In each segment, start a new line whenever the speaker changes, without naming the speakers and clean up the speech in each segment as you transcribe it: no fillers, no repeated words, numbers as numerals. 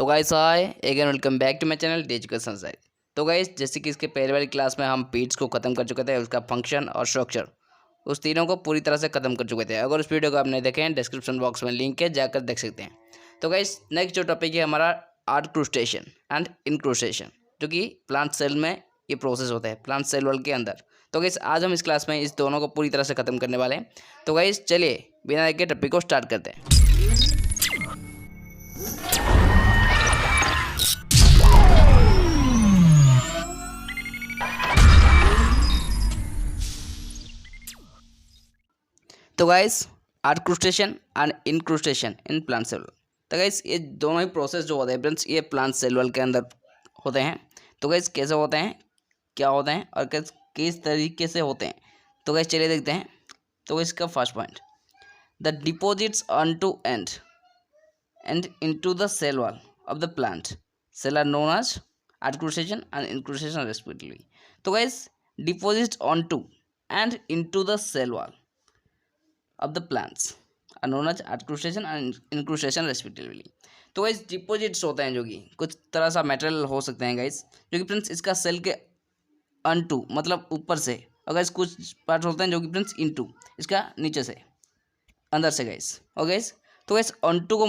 तो guys hi again welcome back to my channel the education side. तो guys जैसे कि इसके पहले वाली क्लास में हम पीट्स को ख़त्म कर चुके थे, उसका फंक्शन और स्ट्रक्चर, उस तीनों को पूरी तरह से ख़त्म कर चुके थे। अगर उस वीडियो को आपने देखे हैं डिस्क्रिप्शन बॉक्स में लिंक है, जाकर देख सकते हैं। तो गाइस नेक्स्ट जो टॉपिक है हमारा आर्ट-क्रूस्टेशियन एंड इनक्रूस्टेशन, जो कि प्लांट सेल में ये प्रोसेस होता है, प्लांट सेल वॉल के अंदर। तो गाइस आज हम इस क्लास में इस दोनों को पूरी तरह से ख़त्म करने वाले हैं। तो गाइस चलिए बिना देखे टॉपिक को स्टार्ट करते हैं। तो guys adcrustation and incrustation in plant cell. तो गाइस ये दोनों ही प्रोसेस जो होते हैं फ्रेंड्स, ये प्लांट सेल वॉल के अंदर होते हैं। तो गाइस कैसे होते हैं, क्या होते हैं और किस तरीके से होते हैं, तो गाइस चलिए देखते हैं। तो गाइस इसका first point, the deposits on to and into the cell wall of the plant cell are known as adcrustation and incrustation respectively. तो guys deposits on to and into the cell wall of the plants are known as adcrustation and incrustation respectively। तो guys deposits होते हैं जो कि कुछ तरह सा material हो सकते हैं गाइस, जो कि फ्रेंड्स इसका सेल के अनटू मतलब ऊपर से, और गाइस कुछ पार्ट होते हैं जो कि फ्रेंड्स इनटू इसका नीचे से अंदर से गाइस। और गाइस तो गाइस अनटू को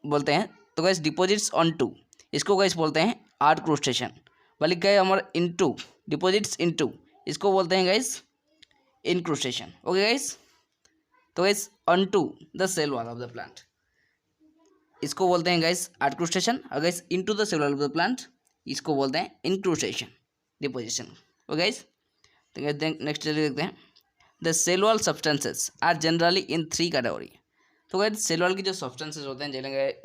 बोलते हैं, तो गाइस डिपॉजिट्स अनटू इसको गाइस बोलते हैं आर्ट-क्रूस्टेशन, बल्कि गए हमारे इनटू डिपॉजिट्स इनटू इसको बोलते हैं गाइस इनक्रूस्टेशन। ओके गाइस, तो guys unto the cell wall of the plant इसको बोलते हैं गाइस आर्ट-क्रूस्टेशन, और guys into the cell wall of the plant इसको बोलते हैं इनक्रूस्टेशन डिपोजिशन। ओके गाइस, तो गाइस नेक्स्ट देखते हैं। The cell wall substances are generally in 3 category. तो गाइस सेल वॉल की जो सब्सटेंसेस होते हैं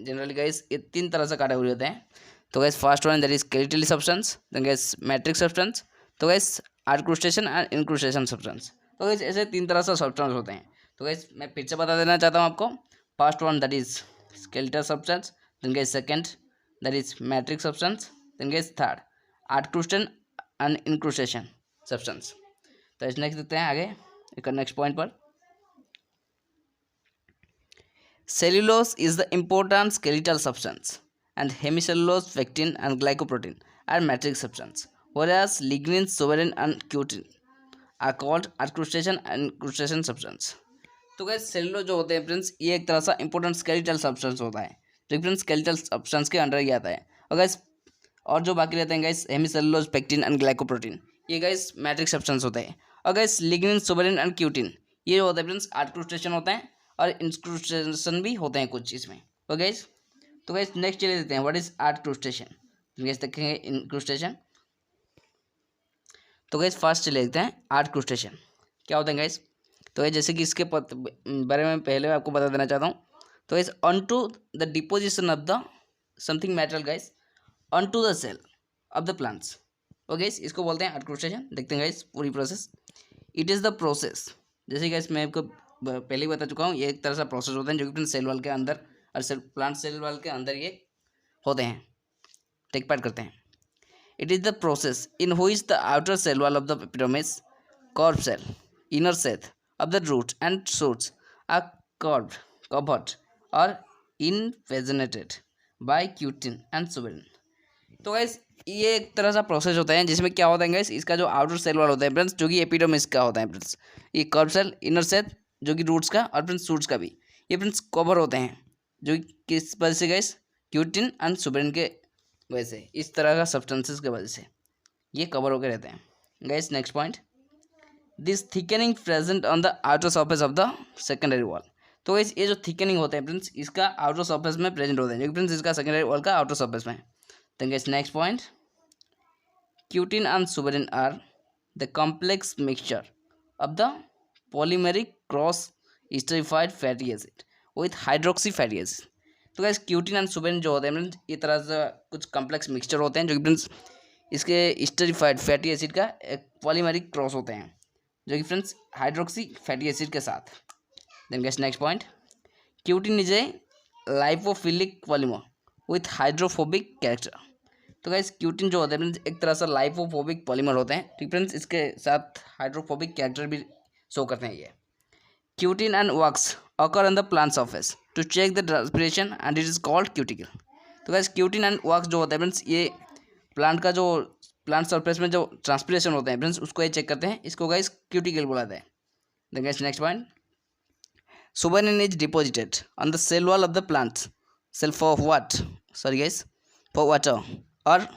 जनरली गाइस ये 3 तरह से कैटेगरी होते हैं। तो guys first one that is skeletal substance, then guys matrix substance, तो guys adcrustation and incrustation substance. तो गाइस ऐसे 3 तरह से सब्सटेंस होते हैं। तो गाइस मैं फिर से बता देना चाहता हूँ आपको। First one that is skeletal substance, then guys second that is matrix substance, then guys third adcrustation and incrustation substance. तो इस नेक्स्ट देखते हैं आगे एक नेक्स्ट पॉइंट पर। Cellulose is the important skeletal substance and hemicellulose, pectin and glycoprotein are matrix substance, whereas lignin, suberin and cutin are called adcrustation and incrustation substance. तो guys cellulose जो होते हैं फ्रेंड्स ये एक तरह सा इंपॉर्टेंट स्केलेटल सब्सटेंस होता है, जो फ्रेंड्स स्केलेटल सब्सटेंस के अंडर ही आता है। और गाइस और जो बाकी रहते हैं गाइस हेमिसेल्यूलोज, पेक्टिन एंड ग्लाइकोप्रोटीन, ये गाइस मैट्रिक्स सब्सटेंस होते हैं। और guys lignin, suberin and cutin ये जो होते हैं फ्रेंड्स आर्ट-क्रूस्टेशन होते हैं और इनक्रूस्टेशन भी होते हैं कुछ इसमें। ओके गाइस, तो गाइस नेक्स्ट चलिए देते हैं व्हाट इज आर्ट-क्रूस्टेशन। गाइस देखेंगे इनक्रूस्टेशन। तो गाइस फर्स्ट चले देखते हैं आर्ट-क्रूस्टेशन क्या होता है गाइस। तो ये जैसे कि इसके बारे में पहले आपको बता देना चाहता हूँ। तो इस onto the deposition of the something metal guys onto the cell of the plants. Okay guys इसको बोलते हैं आर्ट-क्रूस्टेशन। देखते हैं गाइस पूरी process. It is the process, जैसे गाइस मैं आपको पहले ही बता चुका हूँ, ये एक तरह से प्रोसेस होता है जो कि सेल वॉल के अंदर और प्लांट सेल वॉल के अंदर ये होते हैं, टेक पार्ट करते हैं। It is the process in which the outer cell wall of the epidermis, cork cell, inner cell of the roots and shoots are covered or invaginated by cutin and sovereign। तो guys ये एक तरह सा process होता है जिसमें क्या होता है गाइस, इसका जो आउटर सेल वॉल होता है फ्रेंड्स जो कि एपिडर्मिस का होता है फ्रेंड्स, ये कर्व सेल, इनर सेल जो कि रूट्स का और फ्रेंड्स शूट्स का भी, ये फ्रेंड्स कवर होते हैं जो कि किस वजह से गाइस, क्यूटिन एंड सोवेरिन के वजह से, इस तरह का सब्सटेंसेस के वजह से ये कवर होकर रहते हैं। Guys next point, this thickening present on the outer surface of the secondary wall. तो गाइस ये जो थिकनिंग होता है फ्रेंड्स इसका आउटर सरफेस में प्रेजेंट होता है, जो कि फ्रेंड्स इसका सेकेंडरी वॉल का आउटर सरफेस में। तो guys next point, cutin and suberin are the complex mixture of the polymeric cross esterified fatty acid with hydroxy fatty acid. तो गाइस क्यूटिन एंड सोवेरिन जो होते हैं फ्रेंड्स ये तरह से कुछ कॉम्प्लेक्स मिक्सचर होते हैं जो कि फ्रेंड्स इसके स्टेरिफाइड फैटी एसिड का एक पॉलीमेरिक क्रॉस होते हैं, जो कि फ्रेंड्स हाइड्रोक्सी फैटी एसिड के साथ। Then guys next point, cutin is a lipophilic polymer with hydrophobic character. तो गाइस क्यूटिन जो होते हैं फ्रेंड्स एक तरह से लाइपोफोबिक पॉलीमर होते हैं, ठीक फ्रेंड्स इसके साथ हाइड्रोफोबिक कैरेक्टर भी शो करते हैं ये। Cutin and wax occur on the plant surface to check the transpiration and it is called cuticle। तो गाइस क्यूटिन एंड वॉक्स जो होता है फ्रेंड्स, ये प्लांट सरफेस में जो ट्रांसपिरेशन होता है फ्रेंड्स, उसको ये चेक करते हैं, इसको गाइस क्यूटिकल बुलाते हैं। Then guys next point, suberin is deposited on the cell wall of the plant cell for what, sorry guys, for water और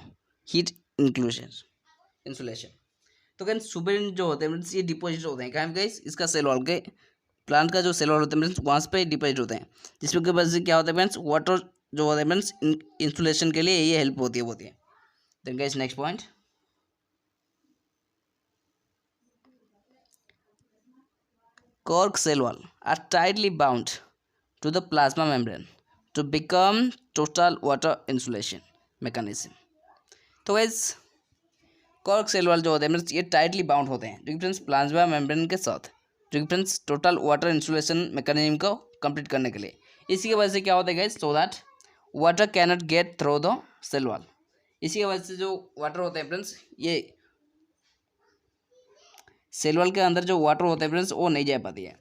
हीट इंसुलेशन। तो गाइस सुबेरिन जो होते हैं फ्रेंड्स, ये डिपॉजिट होते हैं कहाँ गाइस, इसका सेल वॉल के प्लांट का जो सेल वॉल होता है फ्रेंड्स, वहाँ पे डिपॉजिट होते हैं, जिसमें की वजह से क्या होता है फ्रेंड्स, वाटर जो होता है फ्रेंड्स इंसुलेशन के लिए ये हेल्प होती है। Then guys next point, cork cell wall are tightly bound to the plasma membrane to become total water insulation mechanism। तो गाइस कॉर्क सेल वॉल जो होते हैं फ्रेंड्स, ये टाइटली बाउंड होते हैं जो कि फ्रेंड्स प्लाज्मा मेम्ब्रेन के साथ, जो कि friends total water insulation mechanism को कंप्लीट करने के लिए। इसी की वजह से क्या होता है guys, so that water cannot get through the cell wall. इसी की वजह से जो वाटर होते हैं फ्रेंड्स, ये सेल वॉल के अंदर जो वाटर होता है फ्रेंड्स, वो नहीं जा पाती है।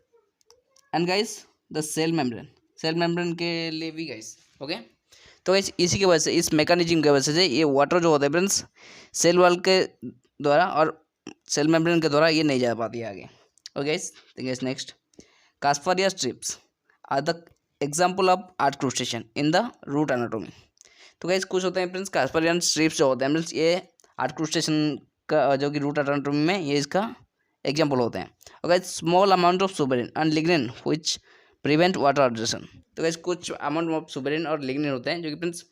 And guys the cell membrane के लिए भी गाइस, ओके। तो गाइस इसी की वजह से, इस मैकेनिज्म की वजह से ये वाटर जो होता है फ्रेंड्स, सेल वॉल के द्वारा और सेल मेम्ब्रेन के द्वारा ये नहीं जा पाती है आगे। Okay guys next, Casparian strips are the example of adcrustation in the root anatomy. तो गाइस कुछ होते हैं फ्रेंड्स कास्पारियन स्ट्रिप्स जो होते हैं फ्रेंड्स, ये आर्ट क्रूस्टेशन का जो कि रूट एनाटोमी में ये इसका एग्जाम्पल होते हैं। और guys small amount of suberin and lignin which prevent water observation. तो गाइस कुछ अमाउंट ऑफ सुबेरिन और लिग्निन होते हैं जो कि फ्रेंड्स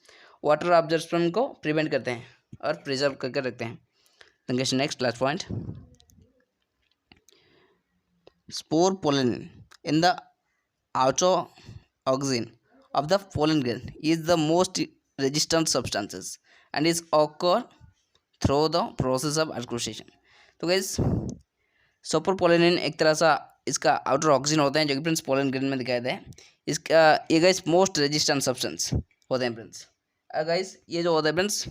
वाटर ऑब्जर्वेशन को प्रिवेंट करते हैं और प्रिजर्व करके रखते हैं। Then guys next last point, sporopollenin in the outer exine of the pollen grain is the most resistant substances and is occur through the process of acquisition। तो guys सोपोरपोलिन एक तरह सा इसका आउटर ऑक्सीजन होता है जो कि फ्रेंड्स पोलन ग्रेन में दिखाया है। इसका ये गाइस मोस्ट रेजिस्टेंट सब्सटेंस होते हैं फ्रेंड्स। गाइस ये जो होता है फ्रेंड्स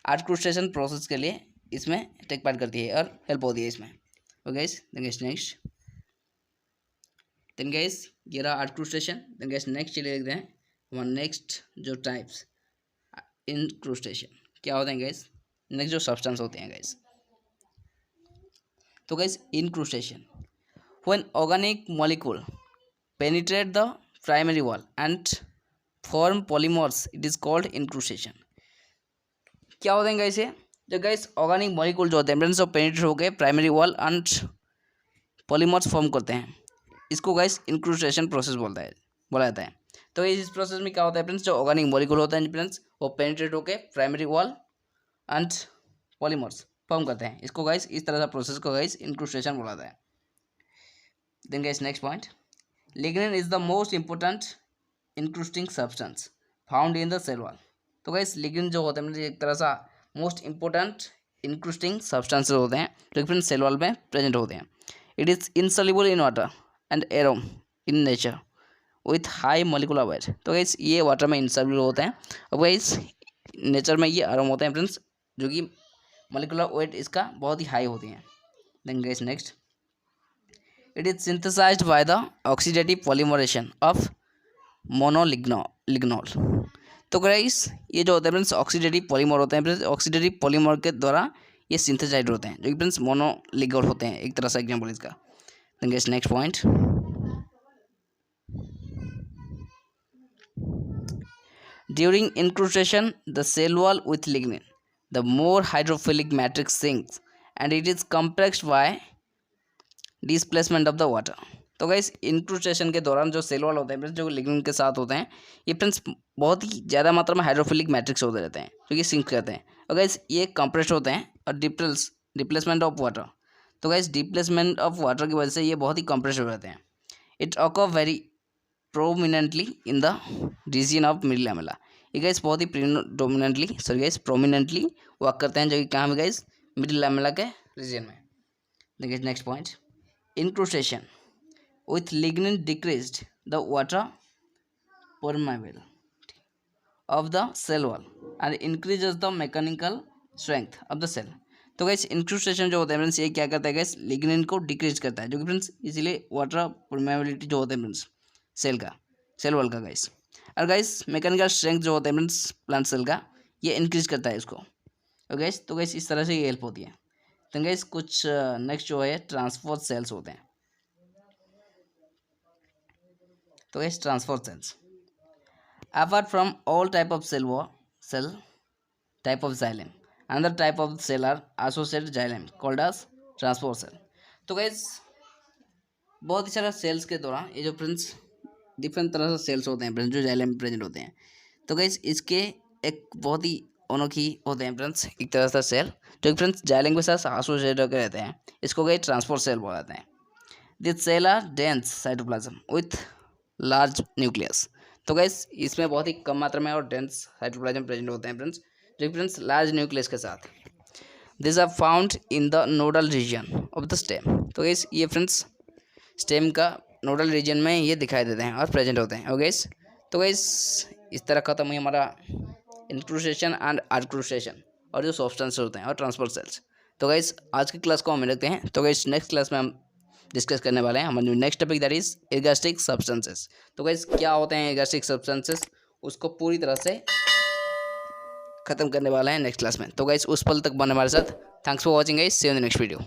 आर्ट प्रोसेस के लिए इसमें टेक पार्ट करती है और हेल्प होती है इसमें। Okay guys next then guys ये रहा adcrustation. Then guys next चलिए देखते हैं हमारा नेक्स्ट जो टाइप्स इंक्रूस्टेशन क्या होते हैं गाइस, नेक्स्ट जो सब्सटेंस होते हैं गाइस। तो guys incrustation when organic molecule penetrate the primary wall and form polymers it is called incrustation. क्या होते हैं गाइस ये, जो गाइस ऑर्गेनिक मॉलिक्यूल जो होते हैं फ्रेंड्स वो पेनिट्रेट होकर primary wall and polymers form करते हैं, इसको गाइस इंक्रूस्टेशन प्रोसेस बोला जाता है। तो इस प्रोसेस में क्या होता है फ्रेंड्स, जो ऑर्गेनिक मॉलिक्यूल होता है फ्रेंड्स वो पेनिट्रेट होकर primary wall and polymers form करते हैं, इसको गाइस इस तरह का प्रोसेस को गाइस इंक्रूस्टेशन बोला जाता है। Then guys next point, lignin is the most important incrusting substance found in the cell wall. तो गाइस लिग्निन जो होता है एक तरह सा मोस्ट इंपॉर्टेंट इंक्रूस्टिंग सब्सटेंसेस होते हैं जो कि फ्रेंड्स सेल वॉल में प्रेजेंट होते हैं। It is insoluble in water and air in nature with high molecular weight. तो गाइस ये वाटर में इनसॉल्युबल होते हैं और गाइस नेचर में ये आराम होते हैं फ्रेंड्स जो कि मोलिकुलर वेट इसका बहुत ही हाई होती है। Then guys next, it is synthesized by the oxidative polymerization of monolignol. तो गाइस ये जो होते हैं फ्रेंड्स ऑक्सीडेटिव पॉलीमर होते हैं फ्रेंड्स, ऑक्सीडेटिव पॉलीमर के द्वारा ये सिंथेसाइज्ड होते हैं जो कि फ्रेंड्स मोनोलिग्नोल होते हैं, एक तरह से एग्जाम्पल इसका। Then guys next point, during incrustation the cell wall with lignin the more hydrophilic matrix sinks and it is compressed by displacement of the water। तो गाइस इंक्रूस्टेशन के दौरान जो सेल वॉल होते हैं जो लिग्निन के साथ होते हैं ये फ्रेंड्स बहुत ही ज़्यादा मात्रा में हाइड्रोफिलिक मैट्रिक्स होते रहते हैं जो कि सिंक करते हैं और गाइस ये कंप्रेस होते हैं और डिप्लेसमेंट ऑफ वाटर। तो गाइस डिप्लेसमेंट ऑफ वाटर की वजह से ये बहुत ही कंप्रेस हो जाते हैं। It occur very prominently in the region of middle lamella. ये गाइस बहुत ही प्रोमिनेंटली वर्क करते हैं जो कि कहाँ में गाइस मिडिल लैमेला के रीजन में। देखिए next point, incrustation with lignin decreased the water permeability of the cell wall and increases the mechanical strength of the cell. तो गाइस इंक्रूस्टेशन जो होता है फ्रेंड्स ये क्या करता है गाइस लिग्निन को डिक्रीज करता है जो कि फ्रेंड्स इसीलिए वाटर परमेबिलिटी जो होता है फ्रेंड्स सेल वॉल का गाइस और गाइस मैकेनिकल स्ट्रेंथ जो होता है फ्रेंड्स प्लांट सेल का, ये इंक्रीज करता है इसको। और गाइस तो गाइस इस तरह से ये हेल्प होती है। तो गाइस कुछ नेक्स्ट जो है ट्रांसपोर्ट सेल्स होते हैं। तो guys transport cells apart from all type of cell type of xylem, another type of cell are associated xylem called as transport cell। तो गाइस बहुत ही सारा सेल्स के दौरान ये जो फ्रेंड्स डिफरेंट तरह से सेल्स होते हैं फ्रेंड्स जो जाइलम में प्रेजेंट होते हैं। तो गाइस इसके एक बहुत ही अनोखी होते हैं फ्रेंड्स एक तरह से सेल जो फ्रेंड्स जाइलम के साथ एसोसिएट होकर रहते हैं, इसको गाइस ट्रांसपोर्ट सेल बोल जाते हैं। This cell are dense cytoplasm with large nucleus. तो गाइस इसमें बहुत ही कम मात्रा में और डेंस साइटोप्लाज्म प्रेजेंट होते हैं फ्रेंड्स, जो फ्रेंड्स लार्ज न्यूक्लियस के साथ। This are found in the nodal region of the stem. तो गाइस ये फ्रेंड्स स्टेम का नोडल रीजन में ये दिखाई देते हैं और प्रेजेंट होते हैं। ओके गाइस, तो गाइस इस तरह खत्म हुई हमारा इंक्रूस्टेशन एंड आउटक्रूस्टेशन और जो सब्सटेंस होते हैं और ट्रांसपोर्ट सेल्स। तो गाइस आज की क्लास को हम रखते हैं। तो गाइस नेक्स्ट क्लास में हम डिस्कस करने वाले हैं हमारा next topic that is ergastic substances. तो गाइस क्या होते हैं एर्गोस्टिक सब्सटेंसेस, उसको पूरी तरह से खत्म करने वाला है नेक्स्ट क्लास में। तो गाइस उस पल तक बनने हमारे साथ। Thanks for watching guys, see you in the next video.